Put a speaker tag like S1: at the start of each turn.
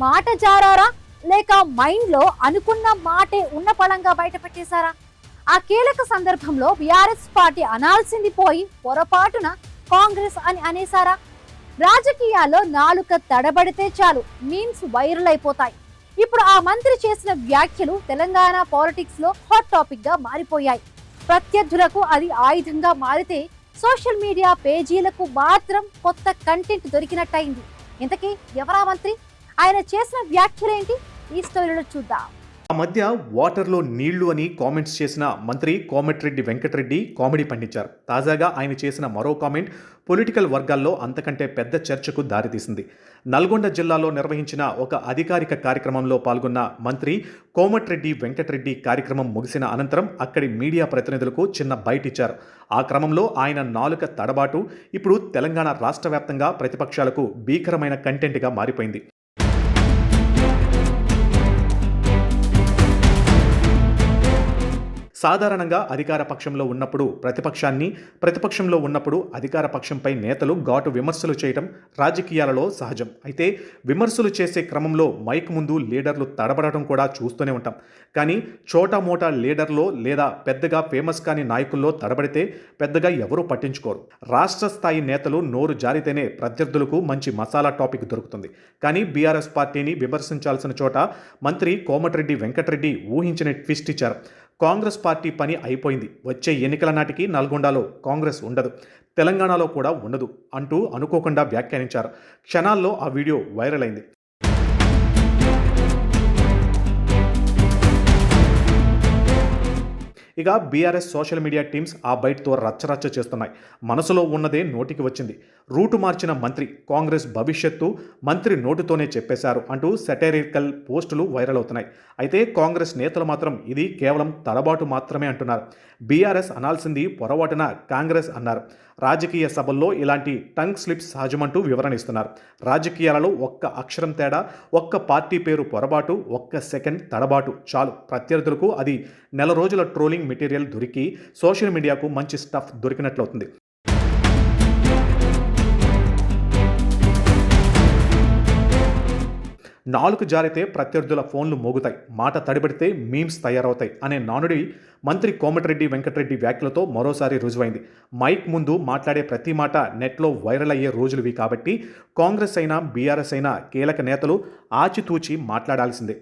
S1: మాట జారారా లేక మైండ్లో అనుకున్న మాటే ఉన్న పళంగా బయట పెట్టేశారా? ఆ కీలక సందర్భంలో బీఆర్ఎస్ పార్టీ అనాల్సింది పోయి పొరపాటున కాంగ్రెస్ అని అనేసారా? రాజకీయాల్లో నాలుక తడబడితే చాలు మీమ్స్ వైరల్ అయిపోతాయి. ఇప్పుడు ఆ మంత్రి చేసిన వ్యాఖ్యలు తెలంగాణ పాలిటిక్స్ లో హాట్ టాపిక్ గా మారిపోయాయి. ప్రత్యర్థులకు అది ఆయుధంగా మారితే సోషల్ మీడియా పేజీలకు మాత్రం కొత్త కంటెంట్ దొరికినట్టయింది. ఇంతకీ ఎవరా మంత్రి? ఆయన చేసిన వ్యాఖ్యలేంటి? ఈ స్టోరీలో చూద్దాం.
S2: ఆ మధ్య వాటర్లో నీళ్లు అని కామెంట్స్ చేసిన మంత్రి కోమటిరెడ్డి వెంకటరెడ్డి కామెడీ పండించారు. తాజాగా ఆయన చేసిన మరో కామెంట్ పొలిటికల్ వర్గాల్లో అంతకంటే పెద్ద చర్చకు దారితీసింది. నల్గొండ జిల్లాలో నిర్వహించిన ఒక అధికారిక కార్యక్రమంలో పాల్గొన్న మంత్రి కోమటిరెడ్డి వెంకటరెడ్డి కార్యక్రమం ముగిసిన అనంతరం అక్కడి మీడియా ప్రతినిధులకు చిన్న బైట్ ఇచ్చారు. ఆ క్రమంలో ఆయన నాలుక తడబాటు ఇప్పుడు తెలంగాణ రాష్ట్ర వ్యాప్తంగా ప్రతిపక్షాలకు భీకరమైన కంటెంట్గా మారిపోయింది. సాధారణంగా అధికార పక్షంలో ఉన్నప్పుడు ప్రతిపక్షాన్ని, ప్రతిపక్షంలో ఉన్నప్పుడు అధికార పక్షంపై నేతలు ఘాటు విమర్శలు చేయడం రాజకీయాలలో సహజం. అయితే విమర్శలు చేసే క్రమంలో మైక్ ముందు లీడర్లు తడబడటం కూడా చూస్తూనే ఉంటాం. కానీ చోటామోటా లీడర్లో లేదా పెద్దగా ఫేమస్ కాని నాయకుల్లో తడబడితే పెద్దగా ఎవరూ పట్టించుకోరు. రాష్ట్ర స్థాయి నేతలు నోరు జారితేనే ప్రత్యర్థులకు మంచి మసాలా టాపిక్ దొరుకుతుంది. కానీ బీఆర్ఎస్ పార్టీని విమర్శించాల్సిన చోట మంత్రి కోమటిరెడ్డి వెంకటరెడ్డి ఊహించిన ట్విస్ట్ ఇచ్చారు. కాంగ్రెస్ పార్టీ పని అయిపోయింది, వచ్చే ఎన్నికల నాటికి నల్గొండలో కాంగ్రెస్ ఉండదు, తెలంగాణలో కూడా ఉండదు అంటూ అనుకోకుండా వ్యాఖ్యానించారు. క్షణాల్లో ఆ వీడియో వైరల్ అయింది. ఇక బీఆర్ఎస్ సోషల్ మీడియా టీమ్స్ ఆ బయటతో రచ్చరచ్చ చేస్తున్నాయి. మనసులో ఉన్నదే నోటికి వచ్చింది. రూటు మార్చిన మంత్రి, కాంగ్రెస్ భవిష్యత్తు మంత్రి నోటుతోనే చెప్పేశారు అంటూ సెటైరికల్ పోస్టులు వైరల్ అవుతున్నాయి. అయితే కాంగ్రెస్ నేతలు మాత్రం ఇది కేవలం తడబాటు మాత్రమే అంటున్నారు. బీఆర్ఎస్ అనాల్సింది పొరపాటున కాంగ్రెస్ అన్నారు. రాజకీయ సభల్లో ఇలాంటి టంగ్ స్లిప్స్ సహజమంటూ వివరణ ఇస్తున్నారు. రాజకీయాలలో ఒక్క అక్షరం తేడా, ఒక్క పార్టీ పేరు పొరపాటు, ఒక్క సెకండ్ తడబాటు చాలు ప్రత్యర్థులకు అది నెల రోజుల ట్రోలింగ్ మెటీరియల్ దొరికి సోషల్ మీడియాకు మంచి స్టఫ్ దొరికినట్లవుతుంది. నాలుగు జారితే ప్రత్యర్థుల ఫోన్లు మోగుతాయి, మాట తడిబడితే మీమ్స్ తయారవుతాయి అనే నానుడి మంత్రి కోమటిరెడ్డి వెంకటరెడ్డి వ్యాఖ్యలతో మరోసారి రుజువైంది. మైక్ ముందు మాట్లాడే ప్రతి మాట నెట్లో వైరల్ అయ్యే రోజులువి కాబట్టి కాంగ్రెస్ అయినా బీఆర్ఎస్ అయినా కీలక నేతలు ఆచితూచి మాట్లాడాల్సిందే.